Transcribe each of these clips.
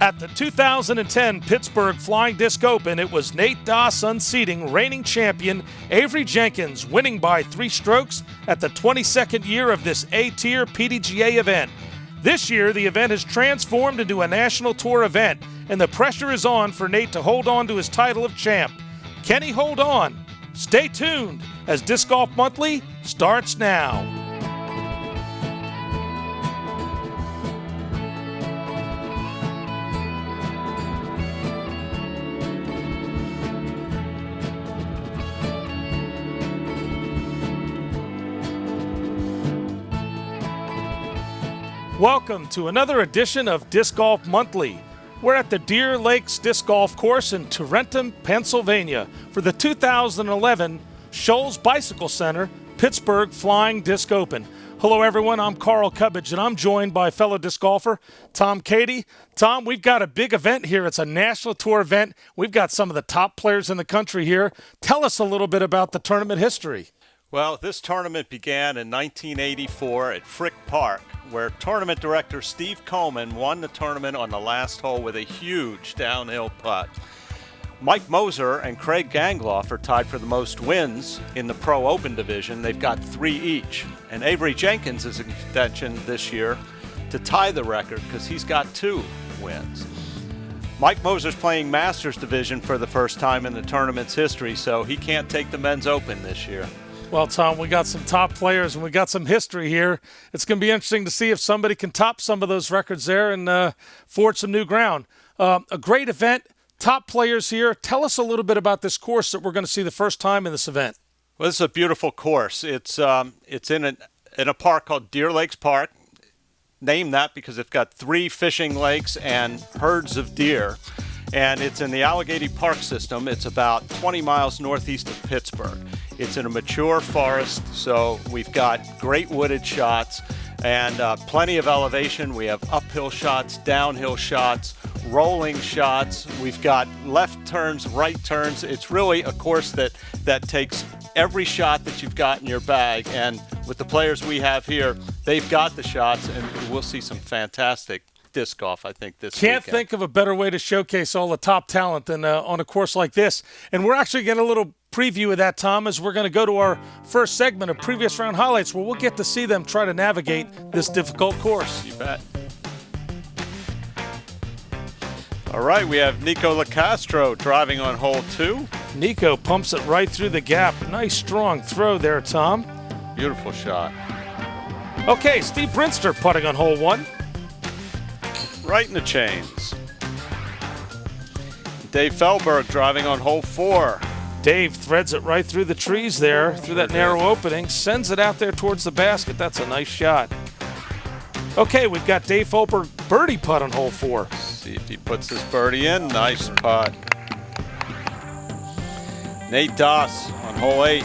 At the 2010 Pittsburgh Flying Disc Open, it was Nate Doss unseating reigning champion Avery Jenkins, winning by 3 strokes at the 22nd year of this A-tier PDGA event. This year, the event has transformed into a national tour event, and the pressure is on for Nate to hold on to his title of champ. Can he hold on? Stay tuned as Disc Golf Monthly starts now. Welcome to another edition of Disc Golf Monthly. We're at the Deer Lakes Disc Golf Course in Tarentum, Pennsylvania for the 2011 Shoals Bicycle Center Pittsburgh Flying Disc Open. Hello everyone, I'm Carl Cubbage and I'm joined by fellow disc golfer Tom Cady. Tom, we've got a big event here. It's a national tour event. We've got some of the top players in the country here. Tell us a little bit about the tournament history. Well, this tournament began in 1984 at Frick Park, where tournament director Steve Coleman won the tournament on the last hole with a huge downhill putt. Mike Moser and Craig Gangloff are tied for the most wins in the Pro Open division. They've got 3 each. And Avery Jenkins is in contention this year to tie the record because he's got 2 wins. Mike Moser's playing Masters division for the first time in the tournament's history, so he can't take the Men's Open this year. Well, Tom, we got some top players and we got some history here. It's going to be interesting to see if somebody can top some of those records there and forge some new ground. A great event, top players here. Tell us a little bit about this course that we're going to see the first time in this event. Well, this is a beautiful course. It's in a park called Deer Lakes Park. Named that because it's got 3 fishing lakes and herds of deer. And it's in the Allegheny Park system. It's about 20 miles northeast of Pittsburgh. It's in a mature forest, so we've got great wooded shots and plenty of elevation. We have uphill shots, downhill shots, rolling shots. We've got left turns, right turns. It's really a course that takes every shot that you've got in your bag. And with the players we have here, they've got the shots, and we'll see some fantastic disc golf, I think, this Can't weekend. think of a better way to showcase all the top talent than on a course like this. And we're actually getting a little preview of that, Tom, as we're going to go to our first segment of previous round highlights where we'll get to see them try to navigate this difficult course. You bet. All right, we have Nico Lacastro driving on hole 2. Nico pumps it right through the gap. Nice strong throw there, Tom. Beautiful shot. Okay, Steve Brinster putting on hole 1. Right in the chains. Dave Fehlberg driving on hole 4. Dave threads it right through the trees there, through that narrow opening, sends it out there towards the basket. That's a nice shot. Okay, we've got Dave Fehlberg birdie putt on hole 4. See if he puts this birdie in. Nice putt. Nate Doss on hole 8.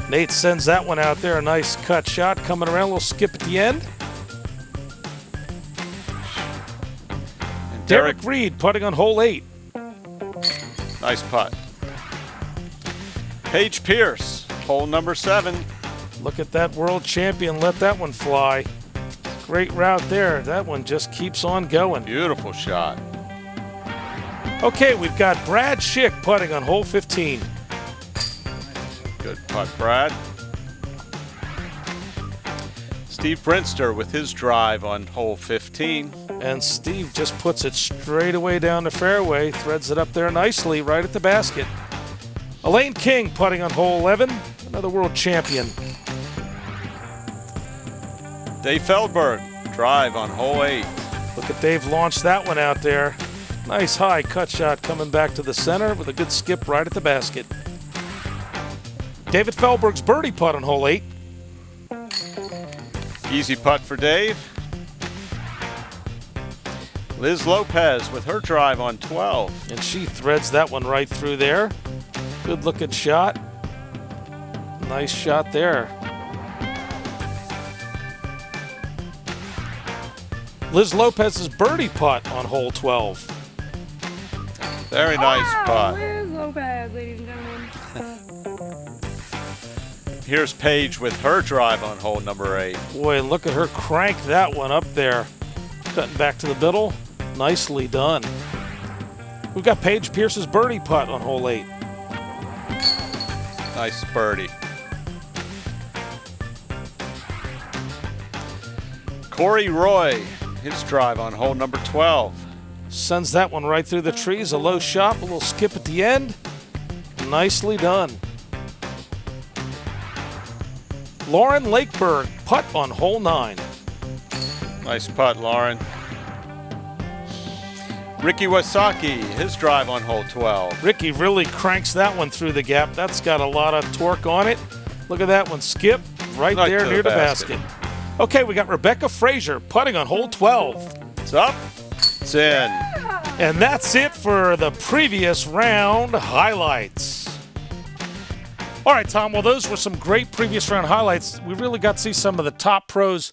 Nate sends that one out there. A nice cut shot coming around, a little skip at the end. And Derek Reed putting on hole 8. Nice putt. Paige Pierce, hole number 7. Look at that world champion. Let that one fly. Great route there. That one just keeps on going. Beautiful shot. Okay, we've got Brad Schick putting on hole 15. Good putt, Brad. Steve Brinster with his drive on hole 15. And Steve just puts it straight away down the fairway, threads it up there nicely right at the basket. Elaine King putting on hole 11, another world champion. Dave Fehlberg, drive on hole 8. Look at Dave launch that one out there. Nice high cut shot coming back to the center with a good skip right at the basket. David Fehlberg's birdie putt on hole 8. Easy putt for Dave. Liz Lopez with her drive on 12. And she threads that one right through there. Good looking shot. Nice shot there. Liz Lopez's birdie putt on hole 12. Very nice putt. Liz Lopez, ladies and gentlemen. Here's Paige with her drive on hole number 8. Boy, look at her crank that one up there. Cutting back to the middle. Nicely done. We've got Paige Pierce's birdie putt on hole 8. Nice birdie. Corey Roy, his drive on hole number 12. Sends that one right through the trees. A low shot, a little skip at the end. Nicely done. Lauren Lakeberg, putt on hole 9. Nice putt, Lauren. Ricky Wasaki, his drive on hole 12. Ricky really cranks that one through the gap. That's got a lot of torque on it. Look at that one skip right there near the basket. Okay, we got Rebecca Frazier putting on hole 12. It's up, it's in. And that's it for the previous round highlights. All right, Tom, well, those were some great previous round highlights. We really got to see some of the top pros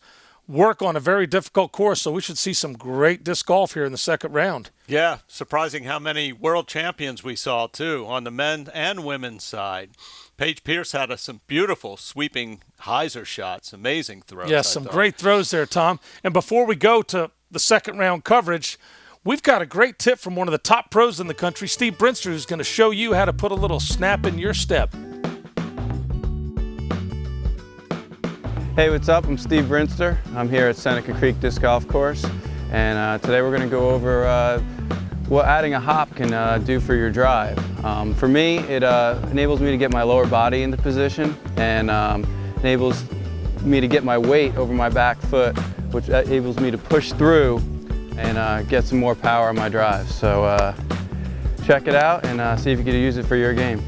work on a very difficult course, so we should see some great disc golf here in the second round. Yeah, surprising how many world champions we saw, too, on the men and women's side. Paige Pierce had some beautiful sweeping hyzer shots, amazing throws. Yes, some great throws there, Tom. And before we go to the second round coverage, we've got a great tip from one of the top pros in the country, Steve Brinster, who's going to show you how to put a little snap in your step. Hey, what's up? I'm Steve Brinster. I'm here at Seneca Creek Disc Golf Course, and today we're going to go over what adding a hop can do for your drive. For me, it enables me to get my lower body into position and enables me to get my weight over my back foot, which enables me to push through and get some more power on my drive. So check it out and see if you can use it for your game.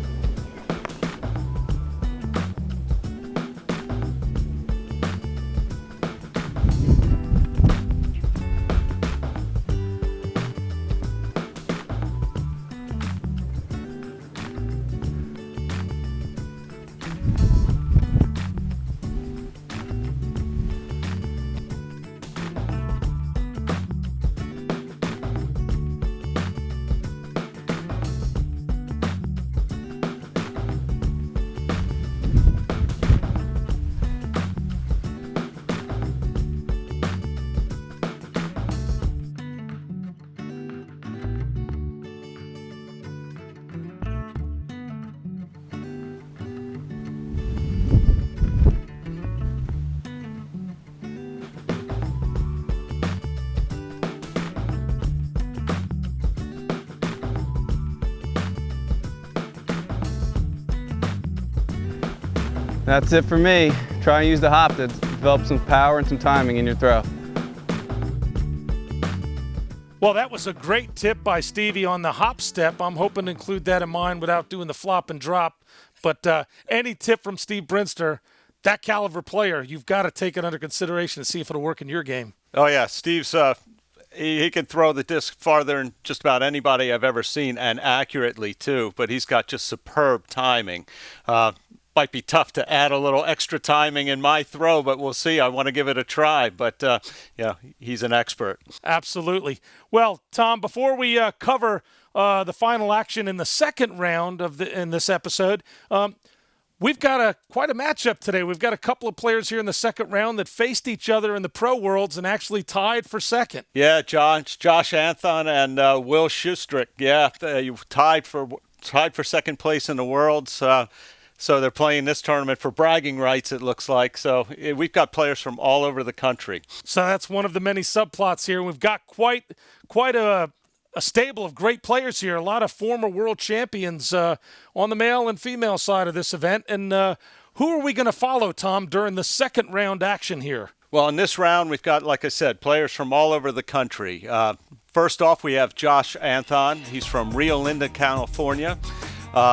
That's it for me. Try and use the hop to develop some power and some timing in your throw. Well, that was a great tip by Stevie on the hop step. I'm hoping to include that in mine without doing the flop and drop. But any tip from Steve Brinster, that caliber player, you've got to take it under consideration to see if it'll work in your game. Oh, yeah. Steve's he can throw the disc farther than just about anybody I've ever seen, and accurately, too. But he's got just superb timing. Might be tough to add a little extra timing in my throw, but we'll see. I want to give it a try, but yeah, he's an expert. Absolutely. Well, Tom, before we cover the final action in the second round in this episode, we've got quite a matchup today. We've got a couple of players here in the second round that faced each other in the pro worlds and actually tied for second. Yeah, Josh Anthon and Will Schustrick. Yeah, you tied for second place in the worlds. So they're playing this tournament for bragging rights, it looks like. So we've got players from all over the country. So that's one of the many subplots here. We've got quite a stable of great players here. A lot of former world champions on the male and female side of this event. And who are we going to follow, Tom, during the second round action here? Well, in this round, we've got, like I said, players from all over the country. First off, we have Josh Anthon. He's from Rio Linda, California.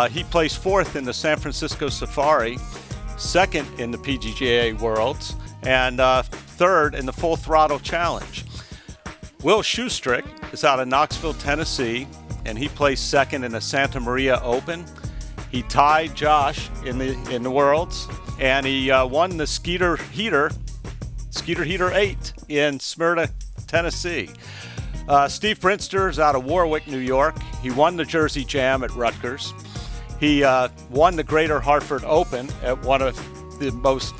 He placed fourth in the San Francisco Safari, second in the PGA Worlds, and third in the Full Throttle Challenge. Will Schustrick is out of Knoxville, Tennessee, and he placed second in the Santa Maria Open. He tied Josh in the Worlds, and he won the Skeeter Heater 8 in Smyrna, Tennessee. Steve Brinster is out of Warwick, New York. He won the Jersey Jam at Rutgers. He won the Greater Hartford Open at one of the most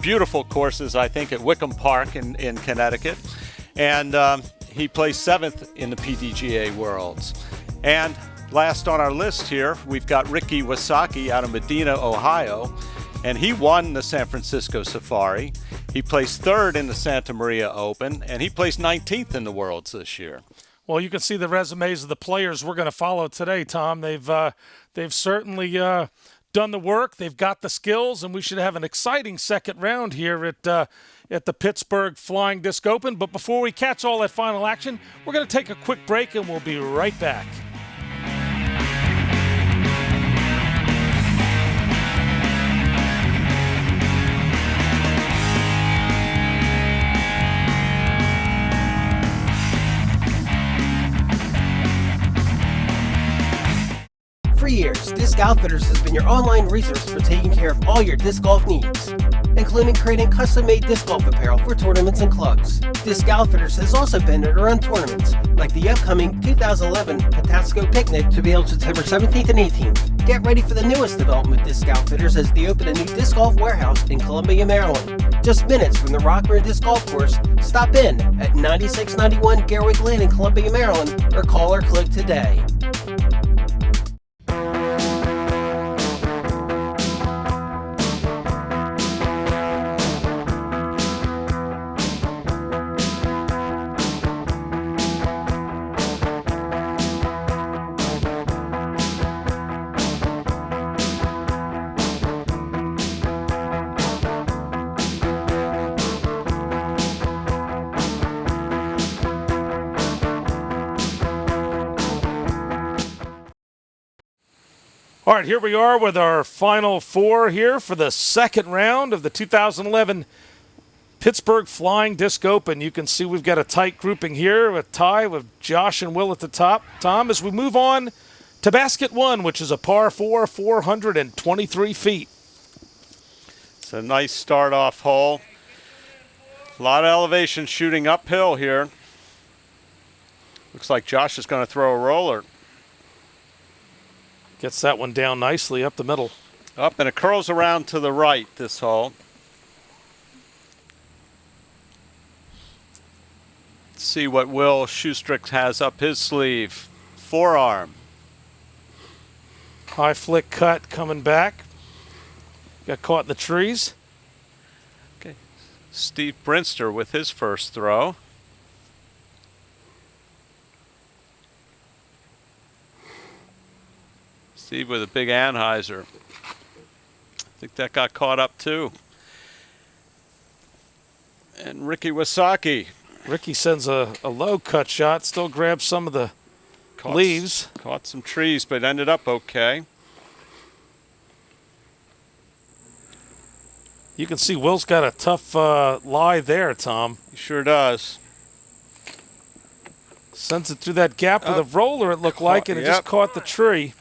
beautiful courses, I think, at Wickham Park in Connecticut. And He placed 7th in the PDGA Worlds. And last on our list here, we've got Ricky Wasaki out of Medina, Ohio, and he won the San Francisco Safari. He placed 3rd in the Santa Maria Open, and he placed 19th in the Worlds this year. Well, you can see the resumes of the players we're going to follow today, Tom. They've certainly done the work. They've got the skills, and we should have an exciting second round here at the Pittsburgh Flying Disc Open. But before we catch all that final action, we're going to take a quick break, and we'll be right back. For years, Disc Outfitters has been your online resource for taking care of all your disc golf needs, including creating custom-made disc golf apparel for tournaments and clubs. Disc Outfitters has also been at run tournaments, like the upcoming 2011 Patapsco Picnic to be held September 17th and 18th. Get ready for the newest development with Disc Outfitters as they open a new disc golf warehouse in Columbia, Maryland. Just minutes from the Rockburn Disc Golf Course, stop in at 9691 Garwick Lane in Columbia, Maryland, or call or click today. All right, here we are with our final 4 here for the second round of the 2011 Pittsburgh Flying Disc Open. You can see we've got a tight grouping here, a tie with Josh and Will at the top. Tom, as we move on to basket 1, which is a par 4, 423 feet. It's a nice start-off hole. A lot of elevation shooting uphill here. Looks like Josh is going to throw a roller. Gets that one down nicely up the middle. Up, and it curls around to the right, this hole. Let's see what Will Schustrick has up his sleeve. Forearm. High flick cut coming back. Got caught in the trees. Okay. Steve Brinster with his first throw. Steve with a big Anheuser. I think that got caught up too. And Ricky Wasaki. Ricky sends a low cut shot, still grabs some of the leaves. Caught some trees, but ended up okay. You can see Will's got a tough lie there, Tom. He sure does. Sends it through that gap with a roller, it looked like, and it just caught the tree.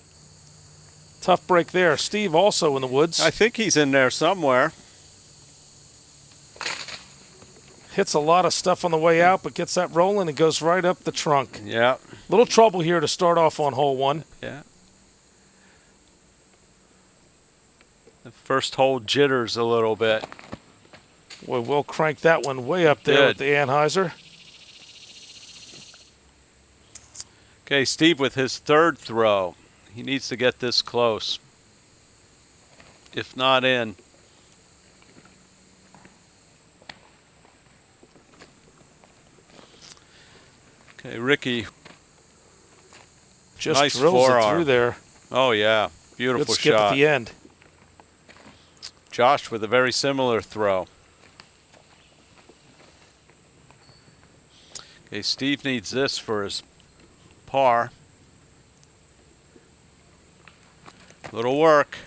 Tough break there. Steve also in the woods. I think he's in there somewhere. Hits a lot of stuff on the way out, but gets that rolling and goes right up the trunk. Yeah. Little trouble here to start off on hole 1. Yeah. The first hole jitters a little bit. Boy, Will crank that one way up there with the Anheuser. Okay, Steve with his third throw. He needs to get this close. If not in. Okay, Ricky. Just nice drills forearm. it through there. Oh, yeah. Beautiful Good skip shot. at the end. Josh with a very similar throw. Okay, Steve needs this for his par. Little work.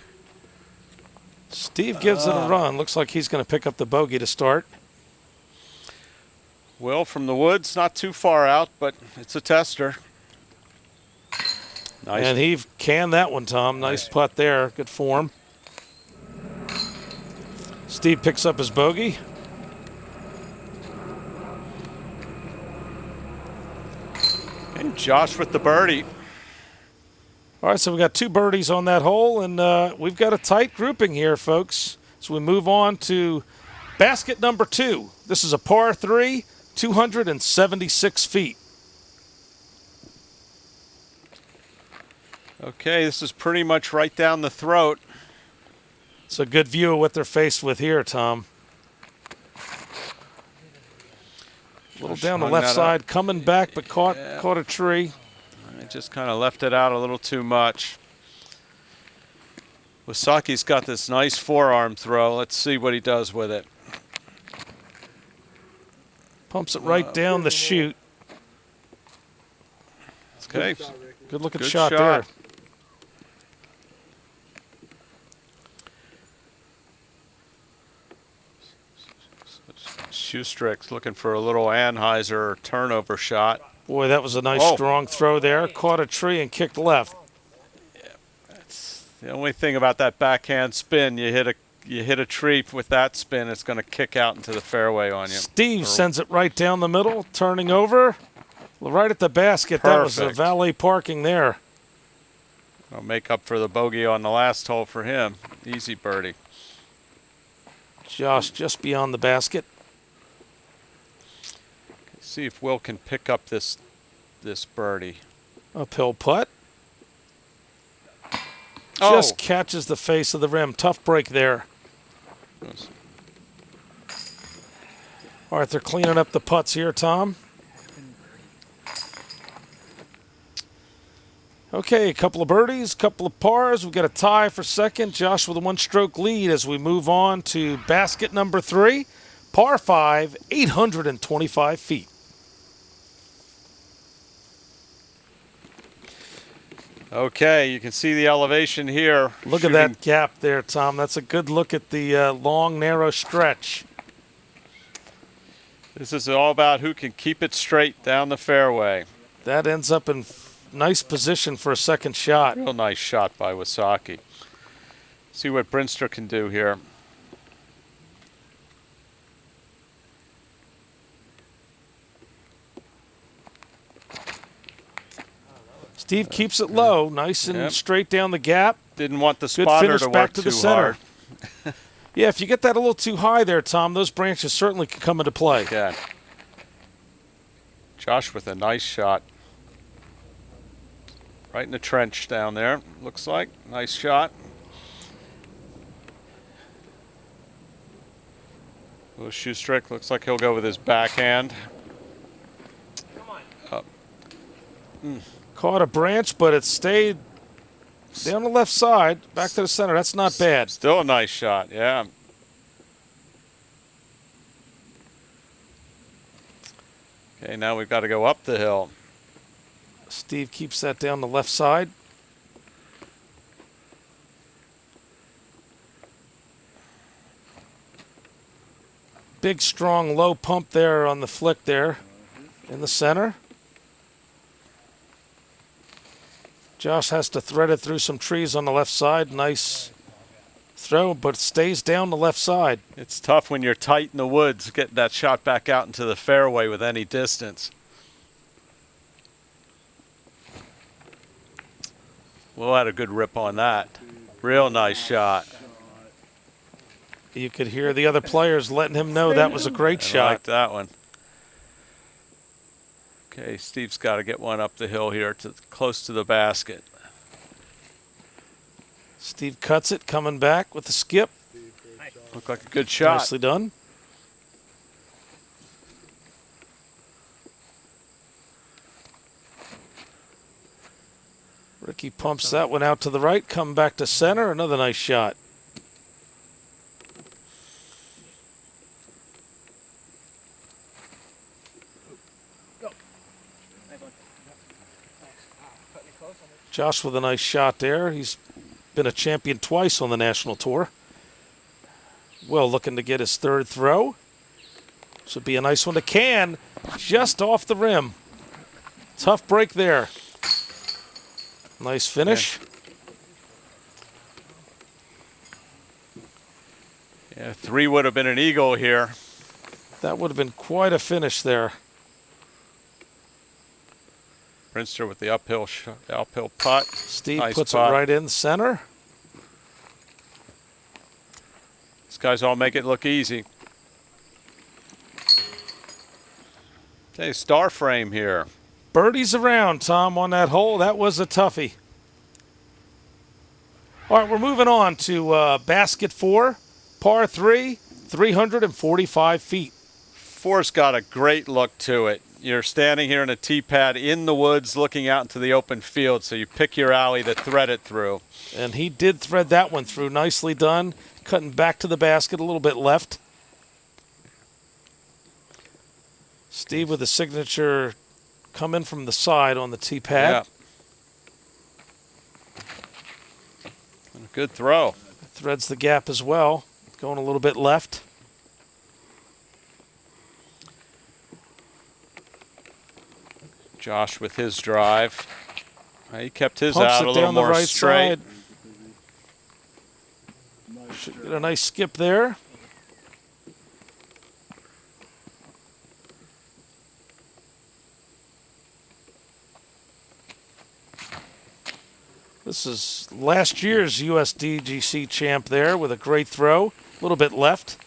Steve gives it a run. Looks like he's going to pick up the bogey to start. Will from the woods, not too far out, but it's a tester. Nice. And he canned that one, Tom. Nice putt there. Good form. Steve picks up his bogey. And Josh with the birdie. All right, so we got 2 birdies on that hole, and we've got a tight grouping here, folks. So we move on to basket number 2. This is a par 3, 276 feet. Okay, this is pretty much right down the throat. It's a good view of what they're faced with here, Tom. A little down the left side, coming back, but caught a tree. I just kind of left it out a little too much. Wasaki's got this nice forearm throw. Let's see what he does with it. Pumps it right down the chute. Okay. Good looking shot there. Shoestrick's looking for a little Anheuser turnover shot. Boy, that was a nice strong throw there. Caught a tree and kicked left. That's the only thing about that backhand spin. You hit a tree with that spin, it's going to kick out into the fairway on you. Steve sends it right down the middle, turning over, right at the basket. That was a valet parking there. I'll make up for the bogey on the last hole for him. Easy birdie. Josh just beyond the basket. See if Will can pick up this birdie. Uphill putt. Just catches the face of the rim. Tough break there. All right, they're cleaning up the putts here, Tom. Okay, a couple of birdies, a couple of pars. We've got a tie for second. Josh with a one-stroke lead as we move on to basket number 3. Par 5, 825 feet. Okay, you can see the elevation here. Look at that gap there, Tom. That's a good look at the long, narrow stretch. This is all about who can keep it straight down the fairway. That ends up in nice position for a second shot. Real nice shot by Wasaki. See what Brinster can do here. Steve keeps it low, nice and straight down the gap. Didn't want the Good spotter finish to back work to the too center. hard. Yeah, if you get that a little too high there, Tom, those branches certainly can come into play. Yeah. Josh with a nice shot. Right in the trench down there, looks like. Nice shot. Will Shoestrick looks like he'll go with his backhand. Caught a branch, but it stayed down the left side, back to the center. That's not bad. Still a nice shot, yeah. Okay, now we've got to go up the hill. Steve keeps that down the left side. Big, strong, low pump there on the flick there in the center. Josh has to thread it through some trees on the left side. Nice throw, but it stays down the left side. It's tough when you're tight in the woods, getting that shot back out into the fairway with any distance. Will had a good rip on that. Real nice shot. You could hear the other players letting him know that was a great shot. I like that one. Okay, Steve's got to get one up the hill here, close to the basket. Steve cuts it, coming back with the skip. Looked like a good shot. Nicely done. Ricky pumps that one out to the right, come back to center. Another nice shot. Josh with a nice shot there. He's been a champion twice on the national tour. Will looking to get his third throw. This would be a nice one to can, just off the rim. Tough break there. Nice finish. Yeah, 3 would have been an eagle here. That would have been quite a finish there. Brinster with the uphill putt. Steve nice puts putt. it right in center. These guys all make it look easy. Okay, star frame here. Birdies around, Tom, on that hole. That was a toughie. All right, we're moving on to basket 4, par 3, 345 feet. 4's got a great look to it. You're standing here in a tee pad in the woods looking out into the open field, so you pick your alley to thread it through. And he did thread that one through. Nicely done. Cutting back to the basket, a little bit left. Steve with the signature coming from the side on the tee pad. Yeah. Good throw. Threads the gap as well. Going a little bit left. Josh with his drive. He kept his Pumps out it a little down the more right straight. side. Should get a nice skip there. This is last year's US DGC champ there with a great throw. A little bit left.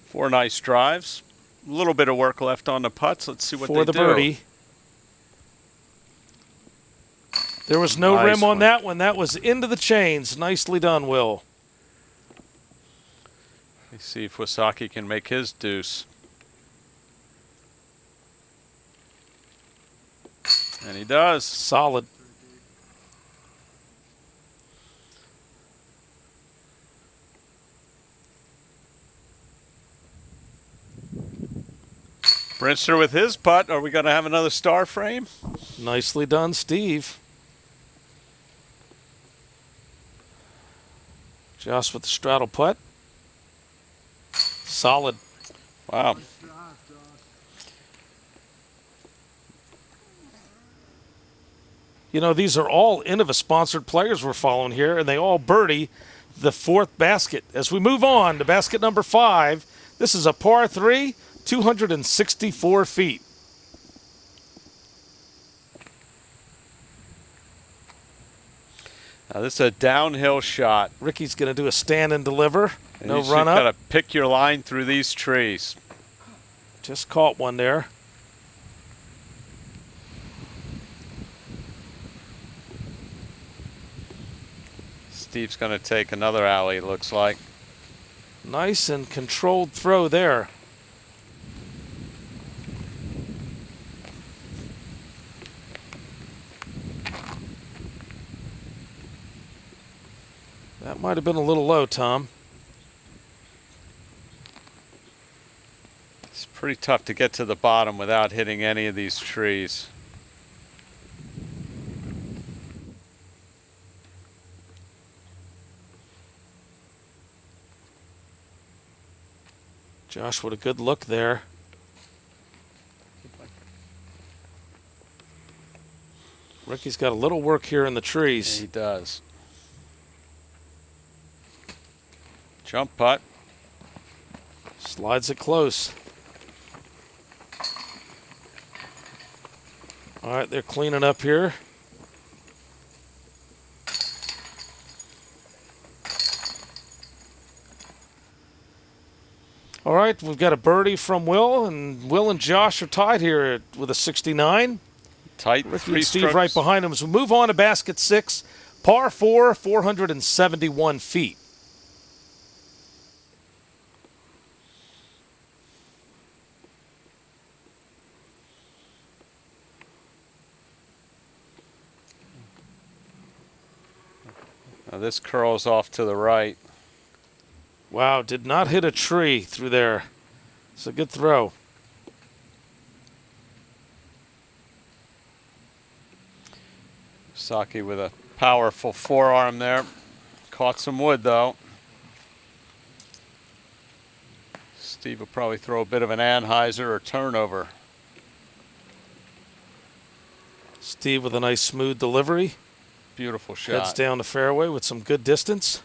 4 nice drives. A little bit of work left on the putts. Let's see what for they the do. birdie. There was no Nice rim on one. that one. That was into the chains. Nicely done, Will. Let's see if Wasaki can make his deuce. And he does. Solid. Brinster with his putt. Are we going to have another star frame? Nicely done, Steve. Josh with the straddle putt. Solid. Wow. You know, these are all Innova-sponsored players we're following here, and they all birdie the 4th basket. As we move on to basket number 5, this is a par 3, 264 feet. Now this is a downhill shot. Ricky's going to do a stand and deliver. And No you run got up. to pick your line through these trees. Just caught one there. Steve's going to take another alley, it looks like. Nice and controlled throw there. That might have been a little low, Tom. It's pretty tough to get to the bottom without hitting any of these trees. Josh with a good look there. Ricky's got a little work here in the trees. He does. Jump putt. Slides it close. All right, they're cleaning up here. All right, we've got a birdie from Will, and Will and Josh are tied here with a 69. Tight. Ricky 3 and Steve strokes. right behind him. As we move on to basket 6, par 4, 471 feet. Now this curls off to the right. Wow, did not hit a tree through there. It's a good throw. Saki with a powerful forearm there. Caught some wood though. Steve will probably throw a bit of an Anheuser or turnover. Steve with a nice smooth delivery. Beautiful Heads shot. down the fairway with some good distance.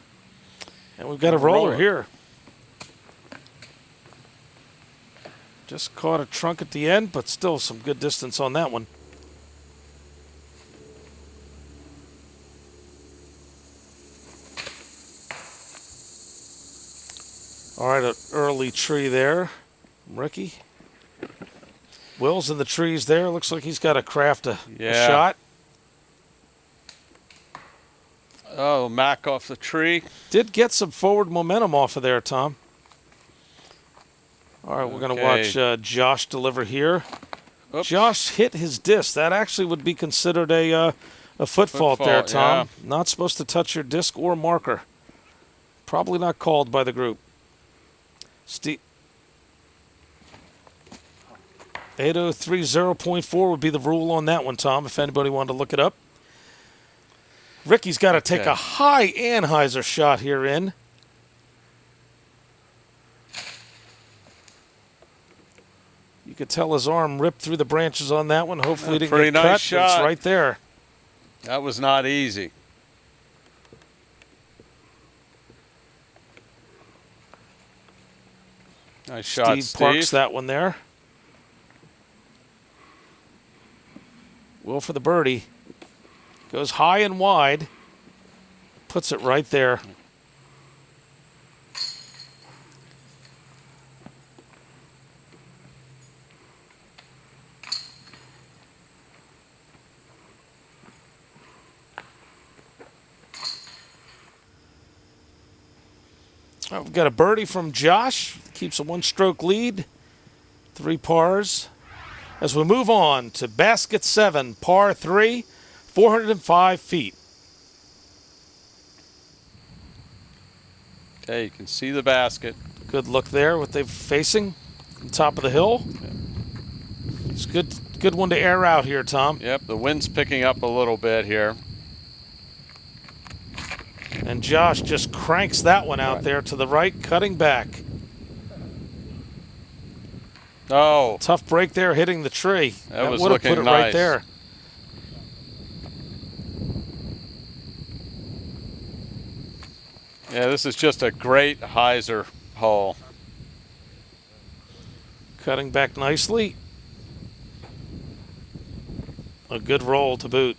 And we've got a roller here. Just caught a trunk at the end, but still some good distance on that one. All right, an early tree there. Ricky Will's in the trees there. Looks like he's got to craft a Yeah. shot. Oh, Mac off the tree. Did get some forward momentum off of there, Tom. All right, we're going to watch Josh deliver here. Oops. Josh hit his disc. That actually would be considered a foot fault there, Tom. Not supposed to touch your disc or marker. Probably not called by the group. Steve. 8030.4 would be the rule on that one, Tom, if anybody wanted to look it up. Ricky's got to take a high Anheuser shot here in. You could tell his arm ripped through the branches on that one. Hopefully, it didn't pretty get nice cut. shot. It's right there. That was not easy. Nice shot, Steve parks that one there. Will for the birdie. Goes high and wide. Puts it right there. We've got a birdie from Josh. Keeps a one-stroke lead. 3 pars. As we move on to basket 7, par 3, 405 feet. Okay, you can see the basket. Good look there, what they're facing on top of the hill. It's good one to air out here, Tom. Yep, the wind's picking up a little bit here. And Josh just cranks that one out there to the right, cutting back. Oh, Tough break there, hitting the tree. That was would have looking put it nice. right there. yeah, this is just a great hyzer hole. Cutting back nicely. A good roll to boot.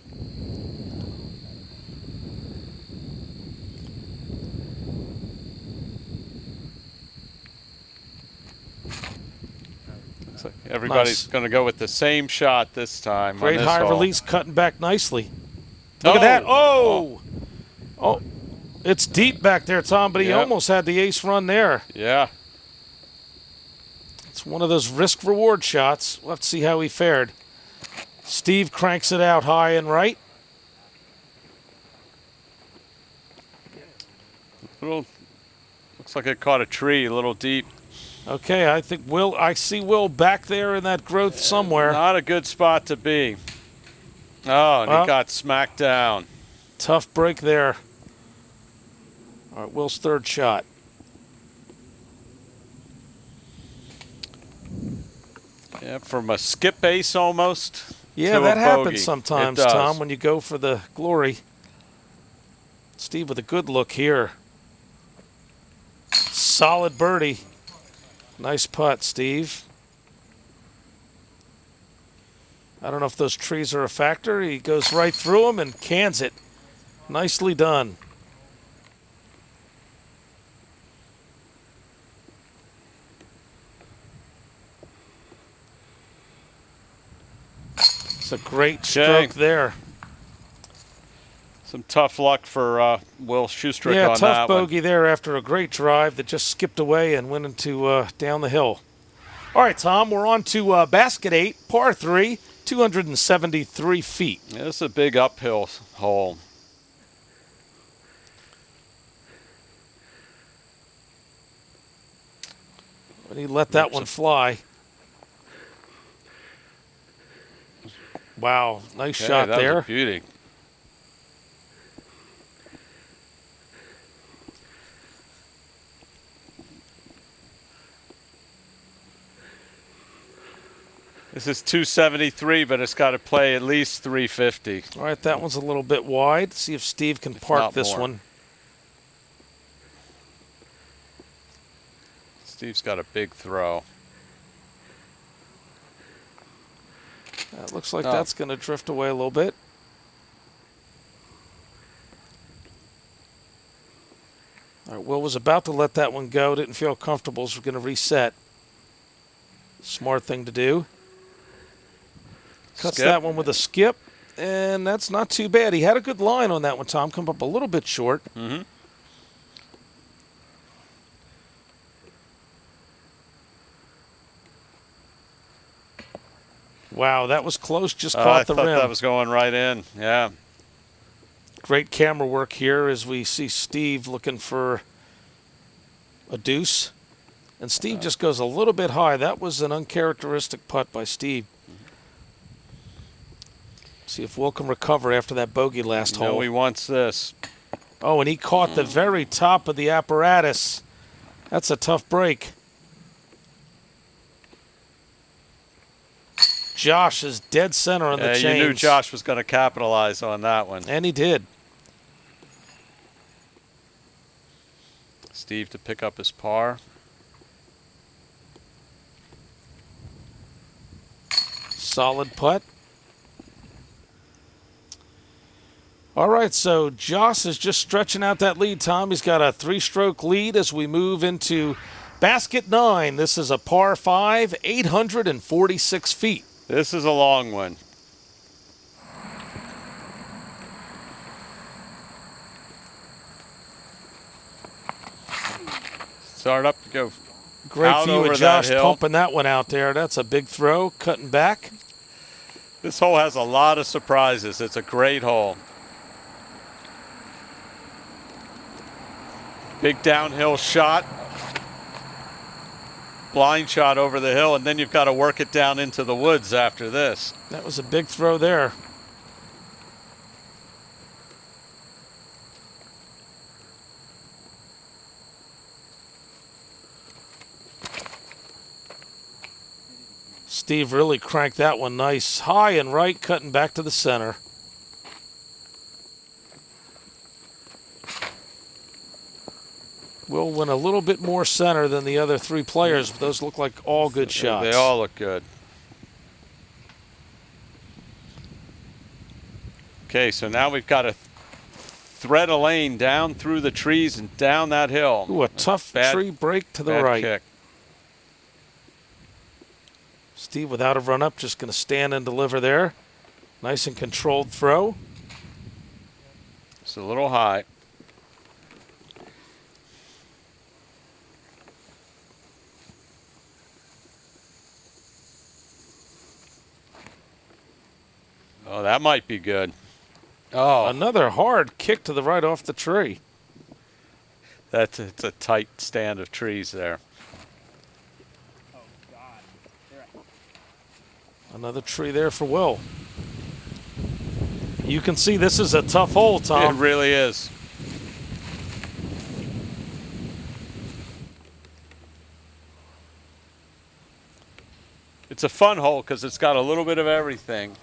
Looks like everybody's going to go with the same shot this time. Great on this high hole. release, cutting back nicely. Look at that. Oh! Oh, it's deep back there, Tom, but he Yep. almost had the ace run there. Yeah. It's one of those risk-reward shots. We'll have to see how he fared. Steve cranks it out high and right. Looks like it caught a tree a little deep. Okay, I see Will back there in that growth somewhere. Not a good spot to be. Oh, and Well, he got smacked down. Tough break there. All right, Will's third shot. Yeah, from a skip ace almost. Yeah, to that a happens bogey. sometimes, It does. Tom, when you go for the glory. Steve with a good look here. Solid birdie. Nice putt, Steve. I don't know if those trees are a factor. He goes right through them and cans it. Nicely done. It's a great stroke there. Some tough luck for Will Schustrick Yeah, on tough that one. bogey there after a great drive that just skipped away and went into down the hill. All right, Tom, we're on to basket 8, par 3, 273 feet. Yeah, this is a big uphill hole. But he let that one fly. Wow, nice Okay, shot that there. was a beauty. This is 273, but it's got to play at least 350. All right, that one's a little bit wide. See if Steve can park not this more. one. Steve's got a big throw. That looks like Oh. that's going to drift away a little bit. All right, Will was about to let that one go. Didn't feel comfortable, so we're going to reset. Smart thing to do. Cuts Skip. that one with a skip, and that's not too bad. He had a good line on that one, Tom. Come up a little bit short. Mm-hmm. Wow, that was close. Just caught the I thought rim. that was going right in. Yeah. Great camera work here as we see Steve looking for a deuce. And Steve just goes a little bit high. That was an uncharacteristic putt by Steve. See if Will can recover after that bogey last hole. No, he wants this. Oh, and he caught the very top of the apparatus. That's a tough break. Josh is dead center on the chains. You knew Josh was going to capitalize on that one. And he did. Steve to pick up his par. Solid putt. All right, so Josh is just stretching out that lead, Tom. He's got a 3-stroke lead as we move into basket 9. This is a par 5, 846 feet. This is a long one. Start up to go. Great out view over of Josh that hill. pumping that one out there. That's a big throw, cutting back. This hole has a lot of surprises. It's a great hole. Big downhill shot. Blind shot over the hill, and then you've got to work it down into the woods after this. That was a big throw there. Steve really cranked that one nice. High and right, cutting back to the center. Will went a little bit more center than the other 3 players, but those look like all good shots. They all look good. Okay, so now we've got to thread a lane down through the trees and down that hill. Ooh, a tough tree break to the Bad right. kick. Steve, without a run-up, just going to stand and deliver there. Nice and controlled throw. It's a little high. Oh, that might be good. Oh, Another hard kick to the right off the tree. it's a tight stand of trees there. Another tree there for Will. You can see this is a tough hole, It Tom. really is. It's a fun hole because it's got a little bit of everything.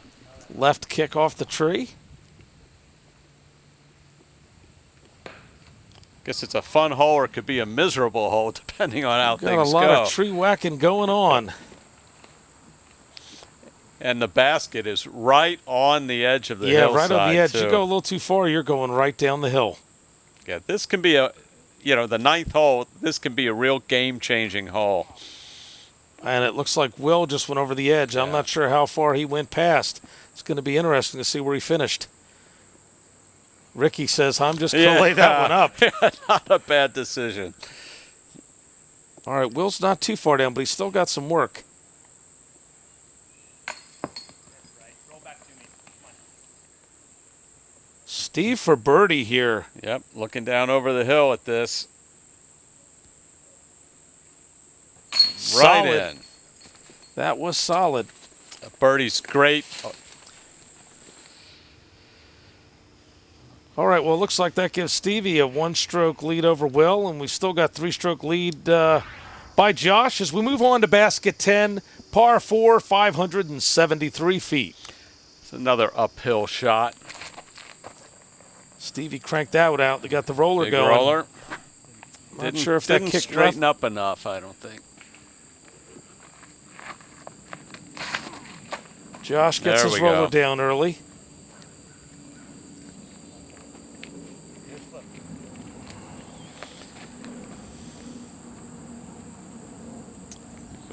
Left kick off the tree. Guess it's a fun hole or it could be a miserable hole depending on how Got a things lot go. of tree whacking going on. And the basket is right on the edge of the Yeah, hillside, right on the edge. too. You go a little too far, you're going right down the hill. Yeah, this can be the 9th hole, this can be a real game-changing hole. And it looks like Will just went over the edge. I'm not sure how far he went past. It's going to be interesting to see where he finished. Ricky says, I'm just going to lay that one up. Not a bad decision. All right, Will's not too far down, but he's still got some work. Steve for birdie here. Yep, looking down over the hill at this. Right Solid. in. That was solid. Birdie's great. All right, well, it looks like that gives Stevie a 1-stroke lead over Will, and we've still got 3-stroke lead by Josh as we move on to basket 10, par 4, 573 feet. It's another uphill shot. Stevie cranked that one out. They got the roller Big going. roller. Not sure if that didn't kicked straighten left. up enough, I don't think. Josh gets There his we roller go. down early.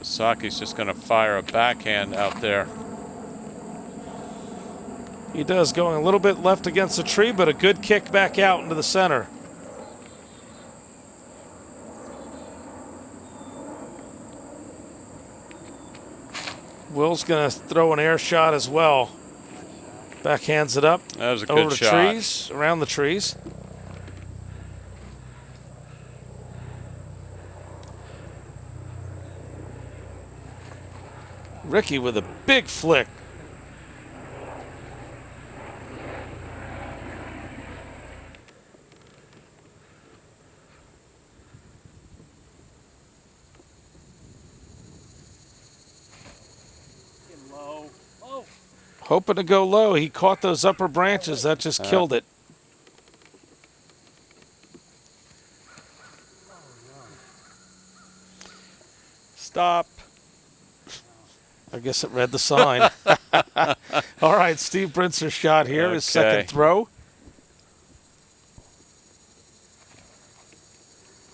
Saki's just going to fire a backhand out there. He does, going a little bit left against the tree, but a good kick back out into the center. Will's going to throw an air shot as well. Backhands it up. That was a over good the shot. trees, around the trees. Ricky with a big flick. Hoping to go low. He caught those upper branches. That just killed it. Stop. I guess it read the sign. All right, Steve Brinster's shot here, his second throw.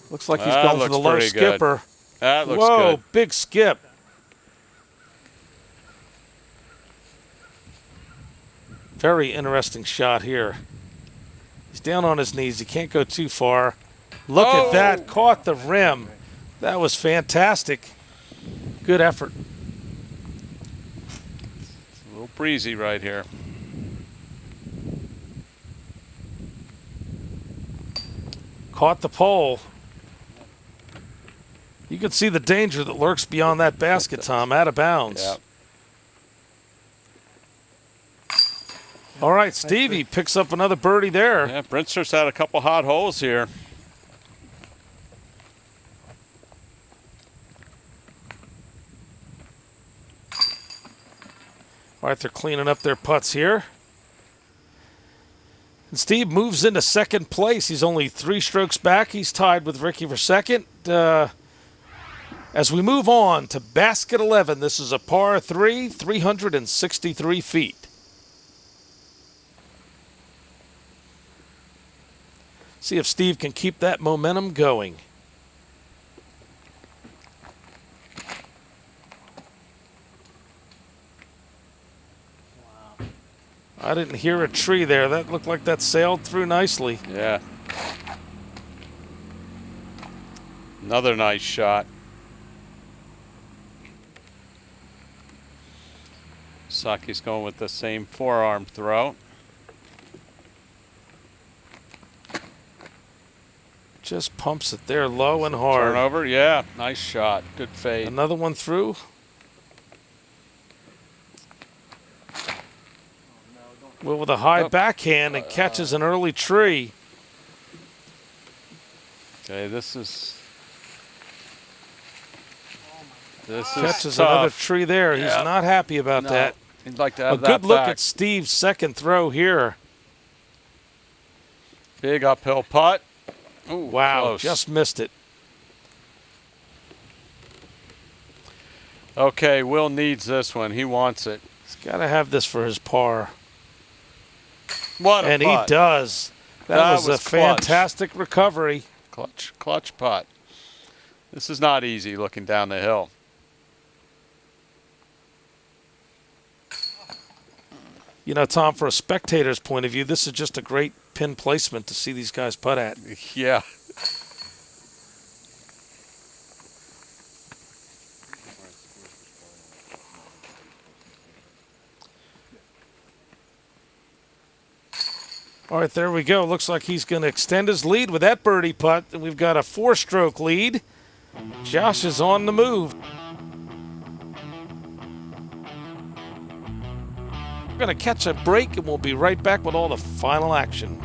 Looks like he's going for the low skipper. That looks Whoa, good. big skip. Very interesting shot here. He's down on his knees. He can't go too far. Look at that. Caught the rim. That was fantastic. Good effort. It's a little breezy right here. Caught the pole. You can see the danger that lurks beyond that basket, Tom. Out of bounds. Yeah. All right, Stevie picks up another birdie there. Yeah, Brinster's had a couple hot holes here. All right, they're cleaning up their putts here. And Steve moves into second place. He's only 3 strokes back. He's tied with Ricky for second. As we move on to basket 11, this is a par 3, 363 feet. See if Steve can keep that momentum going. I didn't hear a tree there. That looked like that sailed through nicely. Yeah. Another nice shot. Saki's going with the same forearm throw. Just pumps it there low and hard. Turnover, yeah. Nice shot. Good fade. Another one through. Will with a high backhand and catches an early tree. Okay, this is Catches tough. another tree there. Yeah. He's not happy about No, that. He'd like to A have that good look back. at Steve's second throw here. Big uphill putt. Ooh, Wow, close. just missed it. Okay, Will needs this one. He wants it. He's got to have this for his par. What a And putt. he does. That was a clutch. fantastic recovery. Clutch putt. This is not easy looking down the hill. You know, Tom, for a spectator's point of view, this is just a great pin placement to see these guys putt at. Yeah. All right, there we go. Looks like he's going to extend his lead with that birdie putt. And we've got a 4-stroke lead. Josh is on the move. We're going to catch a break, and we'll be right back with all the final action.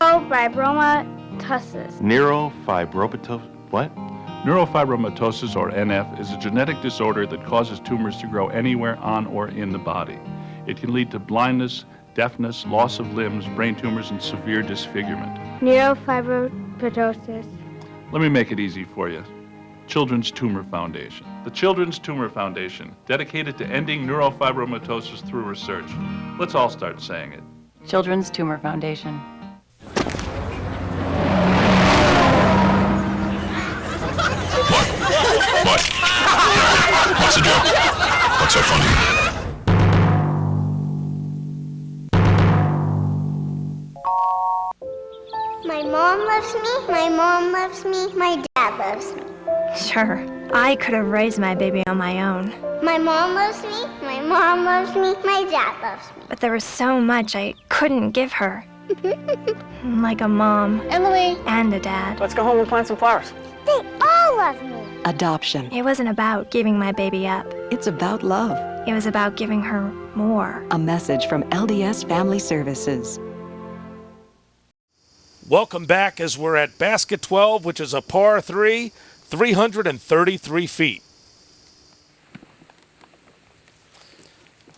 Neurofibromatosis. What? Neurofibromatosis, or NF, is a genetic disorder that causes tumors to grow anywhere on or in the body. It can lead to blindness, deafness, loss of limbs, brain tumors, and severe disfigurement. Neurofibromatosis. Let me make it easy for you. Children's Tumor Foundation. The Children's Tumor Foundation, dedicated to ending neurofibromatosis through research. Let's all start saying it. Children's Tumor Foundation. so funny? My mom loves me, my mom loves me, my dad loves me. Sure, I could have raised my baby on my own. My mom loves me, my mom loves me, my dad loves me. But there was so much I couldn't give her. Like a mom. Emily. And a dad. Let's go home and plant some flowers. They all love me. Adoption. It wasn't about giving my baby up. It's about love. It was about giving her more. A message from LDS Family Services. Welcome back as we're at basket 12, which is a par 3, 333 feet.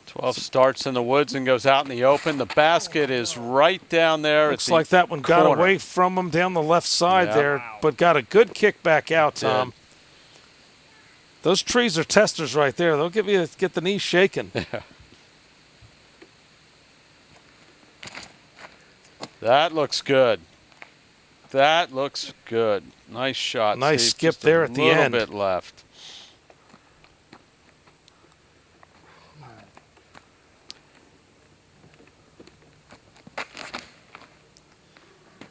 12 starts in the woods and goes out in the open. The basket is right down there. Looks like that one got corner. away from him down the left side there, but got a good kick back out, Tom. Those trees are testers right there. They'll get the knees shaking. That looks good. That looks good. Nice shot. Nice Steve. skip Just there at the end. A little bit left.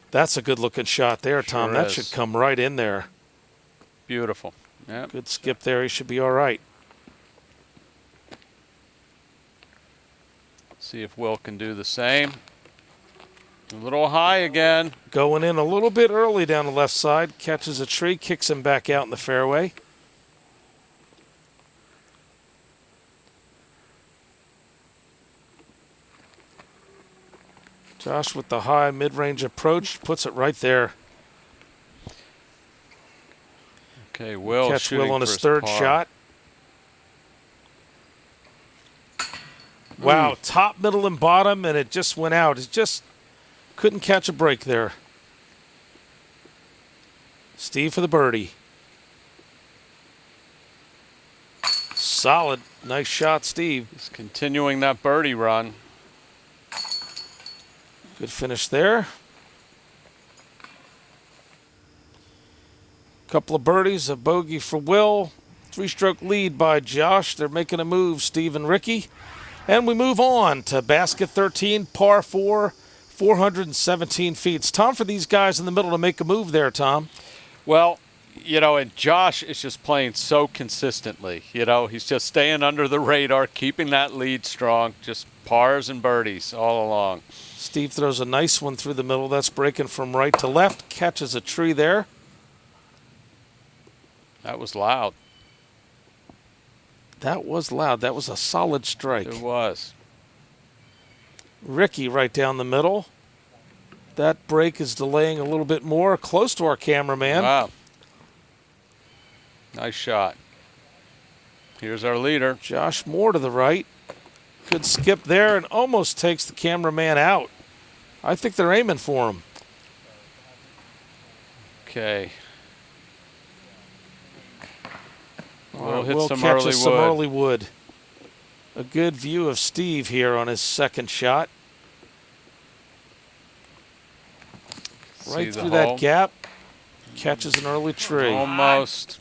That's a good-looking shot there, Tom. Sure That is. should come right in there. Beautiful. Yep. Good skip there. He should be all right. See if Will can do the same. A little high again. Going in a little bit early down the left side. Catches a tree, kicks him back out in the fairway. Josh with the high mid-range approach puts it right there. Okay, Will Catch shooting Will on for his third par. shot. Wow, top, middle, and bottom, and it just went out. It just couldn't catch a break there. Steve for the birdie. Solid. Nice shot, Steve. He's continuing that birdie run. Good finish there. Couple of birdies, a bogey for Will. 3-stroke lead by Josh. They're making a move, Steve and Ricky. And we move on to basket 13, par 4, 417 feet. It's time for these guys in the middle to make a move there, Tom. Well, you know, and Josh is just playing so consistently. You know, he's just staying under the radar, keeping that lead strong, just pars and birdies all along. Steve throws a nice one through the middle. That's breaking from right to left. Catches a tree there. That was loud. That was loud. That was a solid strike. It was. Ricky right down the middle. That break is delaying a little bit more. Close to our cameraman. Wow. Nice shot. Here's our leader. Josh Moore to the right. Good skip there and almost takes the cameraman out. I think they're aiming for him. Okay. We'll hit some catch early us some wood. early wood. A good view of Steve here on his second shot. Right See through the hole? that gap. Catches an early tree. Almost.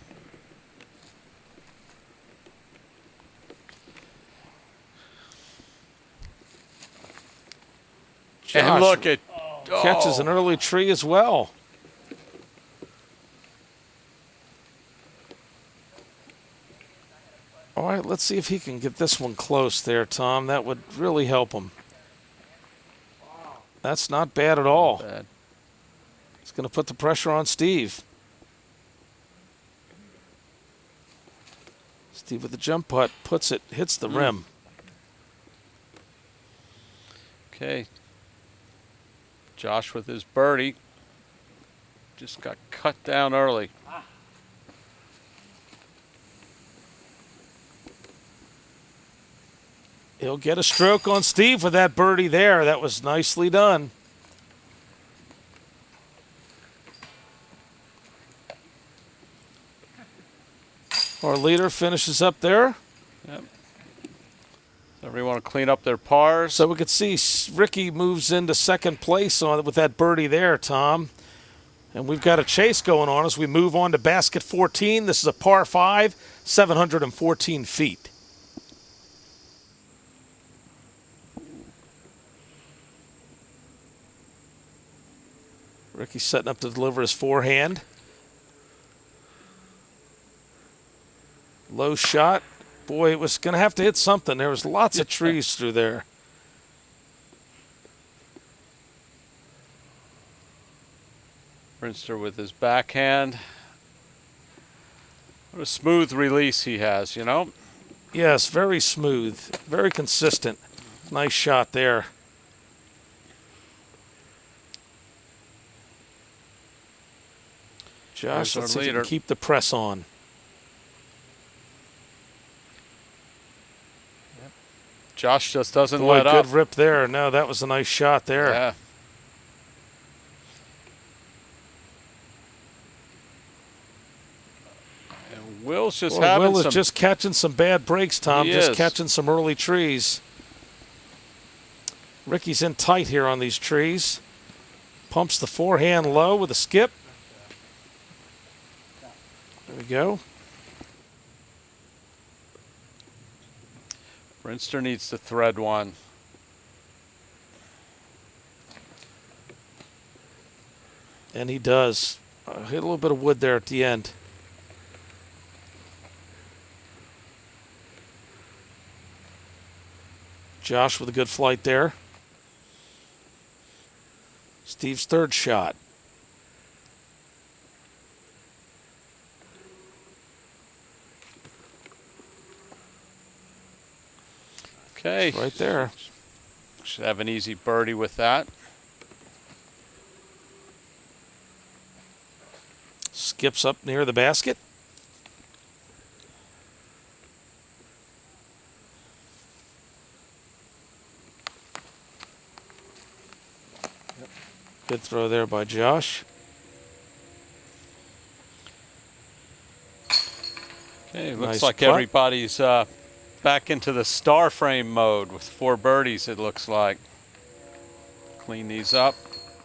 Josh And look at catches an early tree as well. All right, let's see if he can get this one close there, Tom. That would really help him. That's not bad at all. Not bad. It's going to put the pressure on Steve. Steve with the jump putt puts it, hits the rim. Okay. Josh with his birdie. Just got cut down early. He'll get a stroke on Steve with that birdie there. That was nicely done. Our leader finishes up there. Yep. Everyone want to clean up their pars. So we could see Ricky moves into second place on with that birdie there, Tom. And we've got a chase going on as we move on to basket 14. This is a par 5, 714 feet. Ricky's setting up to deliver his forehand. Low shot. Boy, it was going to have to hit something. There was lots of trees through there. Brinster with his backhand. What a smooth release he has, you know? Yes, very smooth, very consistent. Nice shot there. Josh, let's see if he can keep the press on. Yep. Josh just doesn't Boy, let up. good rip there. No, that was a nice shot there. Yeah. And Will's just having Will is just catching some bad breaks, Tom. Just catching some early trees. Ricky's in tight here on these trees. Pumps the forehand low with a skip. There we go. Brinster needs to thread one. And he does. Hit a little bit of wood there at the end. Josh with a good flight there. Steve's third shot. Okay. Right there. Should have an easy birdie with that. Skips up near the basket. Good throw there by Josh. Okay, looks Nice like putt. everybody's back into the star frame mode with 4 birdies, it looks like. Clean these up.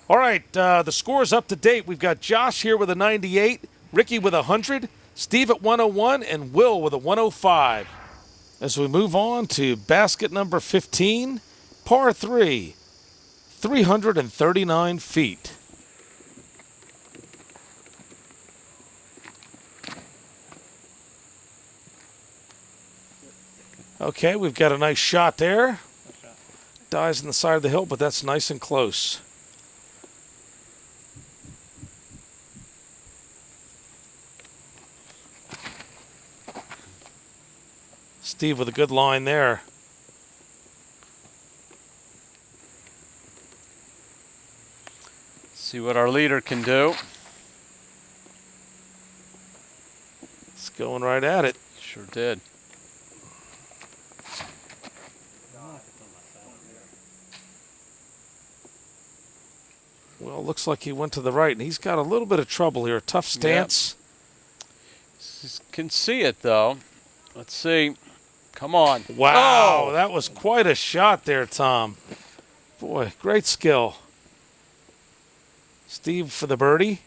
All right, the score's up to date. We've got Josh here with a 98, Ricky with 100, Steve at 101, and Will with a 105. As we move on to basket number 15, par 3, 339 feet. Okay, we've got a nice shot there. Dies in the side of the hill, but that's nice and close. Steve with a good line there. See what our leader can do. It's going right at it. Sure did. Well, looks like he went to the right, and he's got a little bit of trouble here. Tough stance. Yep. Can see it, though. Let's see. Come on. Wow, Oh! that was quite a shot there, Tom. Boy, great skill. Steve for the birdie.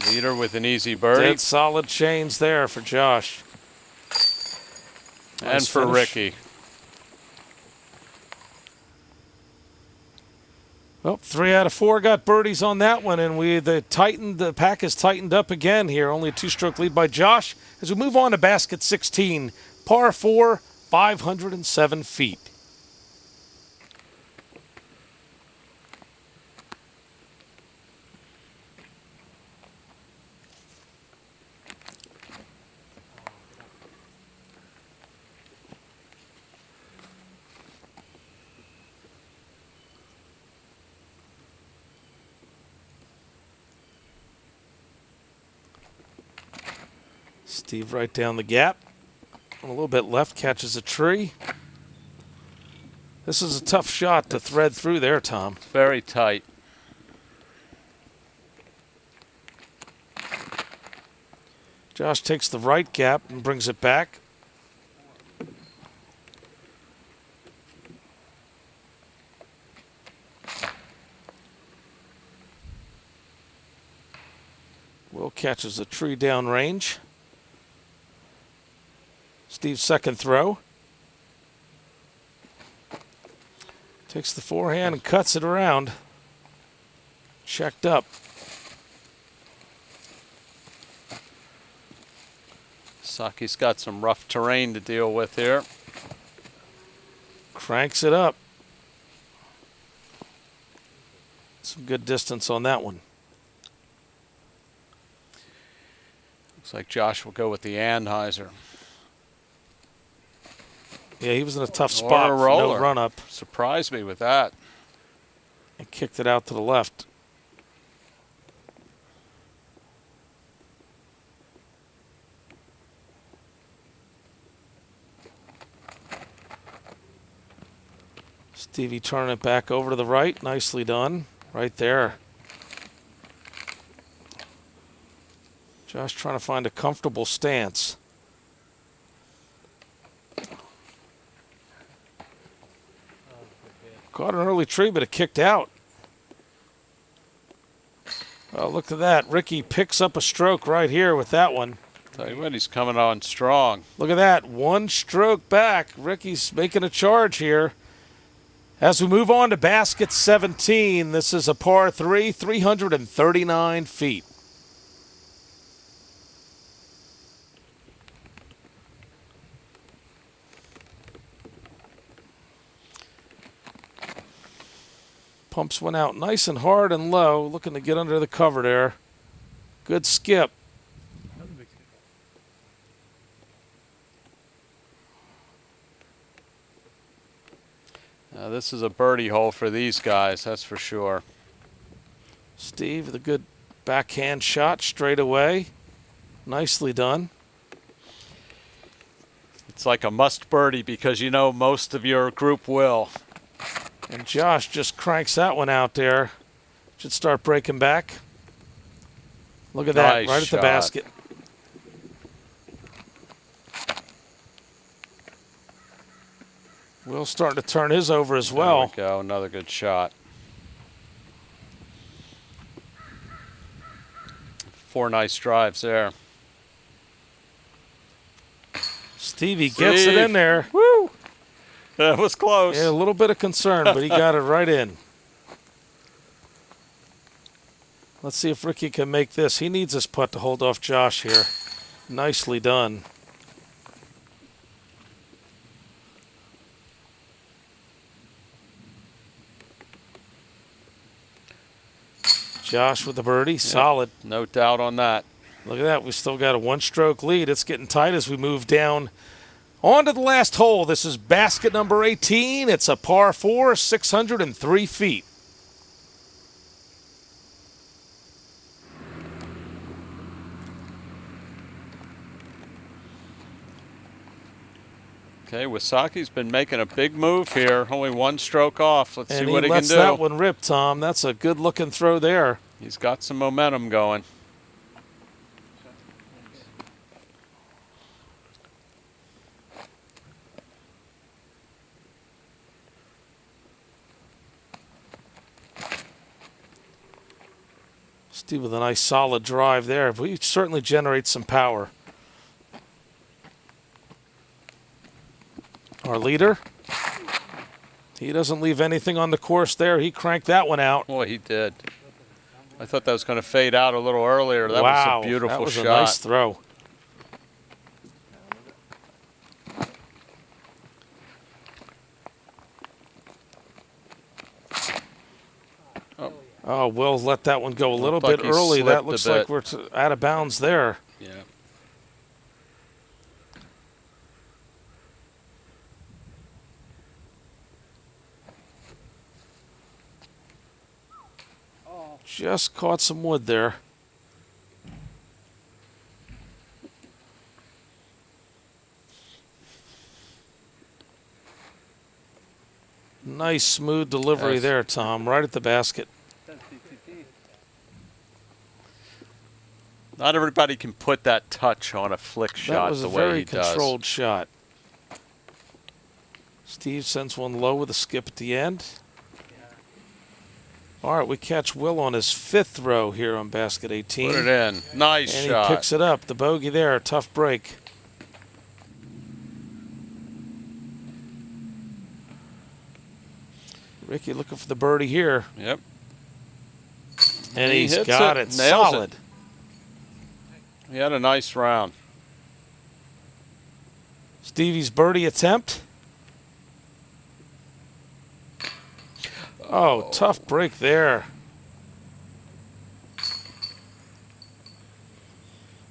Leader with an easy birdie. Dead solid chains there for Josh. And Nice for finish. Ricky. Well, 3 out of 4 got birdies on that one, and the pack has tightened up again here. Only a 2-stroke lead by Josh. As we move on to basket 16, par 4, 507 feet. Steve right down the gap. A little bit left, catches a tree. This is a tough shot to thread through there, Tom. Very tight. Josh takes the right gap and brings it back. Will catches a tree downrange. Steve's second throw. Takes the forehand and cuts it around. Checked up. Saki's got some rough terrain to deal with here. Cranks it up. Some good distance on that one. Looks like Josh will go with the Anheuser. Yeah, he was in a tough spot Or a for roller. no run-up. Surprised me with that. And kicked it out to the left. Stevie turning it back over to the right. Nicely done. Right there. Josh trying to find a comfortable stance. Caught an early tree, but it kicked out. Oh, look at that. Ricky picks up a stroke right here with that one. Tell you what, he's coming on strong. Look at that. One stroke back. Ricky's making a charge here. As we move on to basket 17, this is a par 3, 339 feet. Pumps went out nice and hard and low, looking to get under the cover there. Good skip. Now this is a birdie hole for these guys, that's for sure. Steve with a good backhand shot straight away. Nicely done. It's like a must birdie because you know most of your group will. And Josh just cranks that one out there. Should start breaking back. Look at that, Nice right shot. at the basket. Will's starting to turn his over as well. There we go, another good shot. 4 nice drives there. Stevie gets it in there. Woo! That was close. Yeah, a little bit of concern, but he got it right in. Let's see if Ricky can make this. He needs his putt to hold off Josh here. Nicely done. Josh with the birdie, solid. No doubt on that. Look at that, we still got a one-stroke lead. It's getting tight as we move down on to the last hole. This is basket number 18. It's a par 4, 603 feet. Okay, Wasaki's been making a big move here. Only 1 stroke off. Let's see what he can lets do. that one rip, Tom. That's a good-looking throw there. He's got some momentum going. Steve with a nice solid drive there. But he certainly generates some power. Our leader, he doesn't leave anything on the course there. He cranked that one out. Boy, he did. I thought that was going to fade out a little earlier. That Wow, was a beautiful that was shot. a nice throw. Oh, Will let that one go a little bit early. That looks like we're out of bounds there. Yeah. Just caught some wood there. Nice smooth delivery there, Tom, right at the basket. Not everybody can put that touch on a flick shot the way he does. That was a very controlled shot. Steve sends one low with a skip at the end. All right, we catch Will on his 5th throw here on basket 18. Put it in. Nice and shot. He picks it up. The bogey there, tough break. Ricky looking for the birdie here. Yep. And he's hits got it. Nails Solid. it. He had a nice round. Stevie's birdie attempt. Oh, tough break there.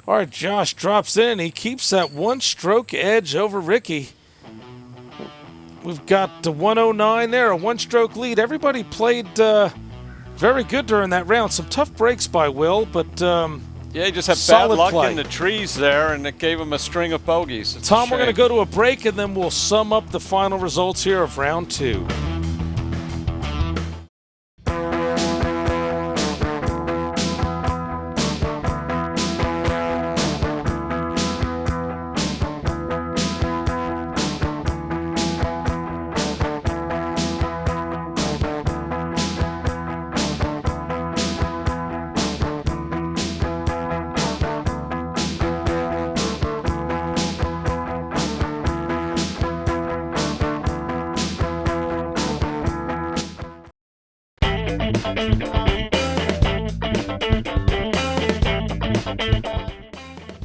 All right, Josh drops in. He keeps that one-stroke edge over Ricky. We've got the 109 there, a one-stroke lead. Everybody played very good during that round. Some tough breaks by Will, but yeah, he just had bad solid luck play in the trees there, and it gave him a string of bogeys. It's Tom, we're going to go to a break, and then we'll sum up the final results here of round 2.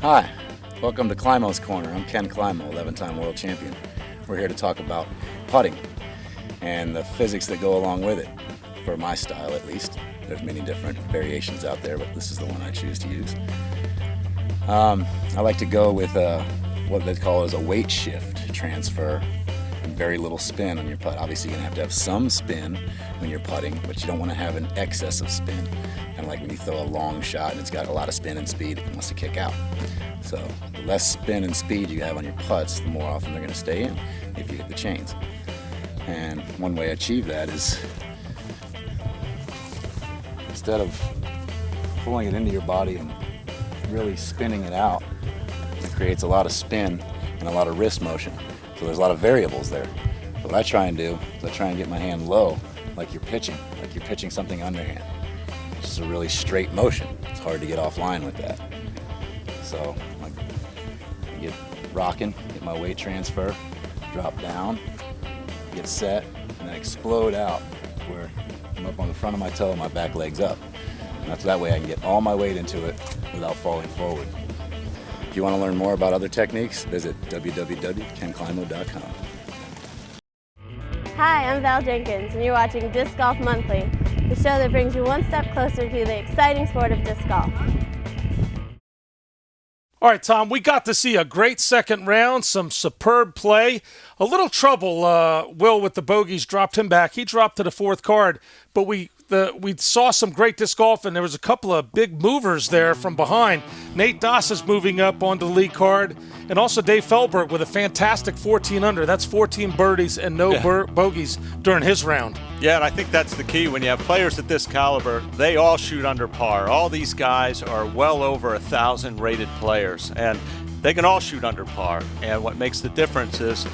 Hi, welcome to Climo's Corner. I'm Ken Climo, 11-time world champion. We're here to talk about putting and the physics that go along with it, for my style at least. There's many different variations out there, but this is the one I choose to use. I like to go with what they call as a weight shift transfer and very little spin on your putt. Obviously you're going to have some spin when you're putting, but you don't want to have an excess of spin. Kind of like when you throw a long shot and it's got a lot of spin and speed, it wants to kick out. So the less spin and speed you have on your putts, the more often they're going to stay in if you hit the chains. And one way to achieve that is, instead of pulling it into your body and really spinning it out, it creates a lot of spin and a lot of wrist motion. So there's a lot of variables there. So what I try and do is I try and get my hand low, like you're pitching something underhand. It's just a really straight motion. It's hard to get offline with that. So I get rocking, get my weight transfer, drop down, get set, and then explode out where I'm up on the front of my toe and my back leg's up. And that's that way I can get all my weight into it without falling forward. If you want to learn more about other techniques, visit www.kenclimo.com. Hi, I'm Val Jenkins, and you're watching Disc Golf Monthly, the show that brings you one step closer to the exciting sport of disc golf. All right, Tom, we got to see a great second round, some superb play. A little trouble, Will, with the bogeys dropped him back. He dropped to the 4th card, but we saw some great disc golf, and there was a couple of big movers there from behind. Nate Doss is moving up onto the lead card, and also Dave Feldberg with a fantastic 14 under. That's 14 birdies and no bogeys during his round. Yeah, and I think that's the key. When you have players at this caliber, they all shoot under par. All these guys are well over 1,000 rated players, and they can all shoot under par. And what makes the difference is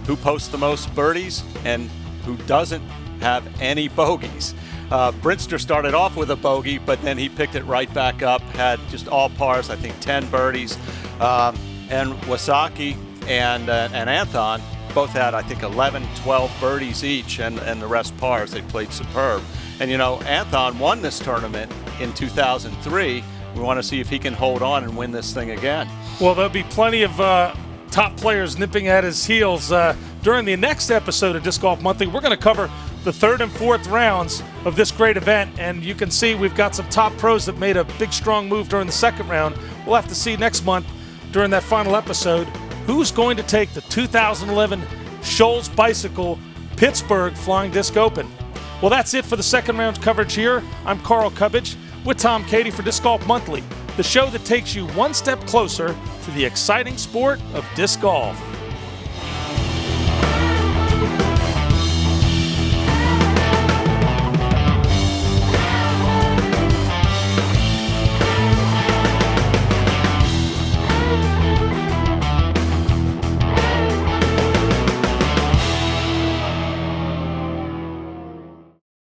who posts the most birdies and who doesn't have any bogeys. Brinster started off with a bogey, but then he picked it right back up, had just all pars, I think 10 birdies. And Wasaki and Anthon both had, I think, 11, 12 birdies each, and the rest pars. They played superb. And, you know, Anthon won this tournament in 2003. We want to see if he can hold on and win this thing again. Well, there'll be plenty of top players nipping at his heels. During the next episode of Disc Golf Monthly, we're going to cover the 3rd and 4th rounds of this great event, and you can see we've got some top pros that made a big, strong move during the 2nd round. We'll have to see next month during that final episode who's going to take the 2011 Shoals Bicycle Pittsburgh Flying Disc Open. Well, that's it for the 2nd round coverage here. I'm Carl Cubbage with Tom Cady for Disc Golf Monthly, the show that takes you one step closer to the exciting sport of disc golf.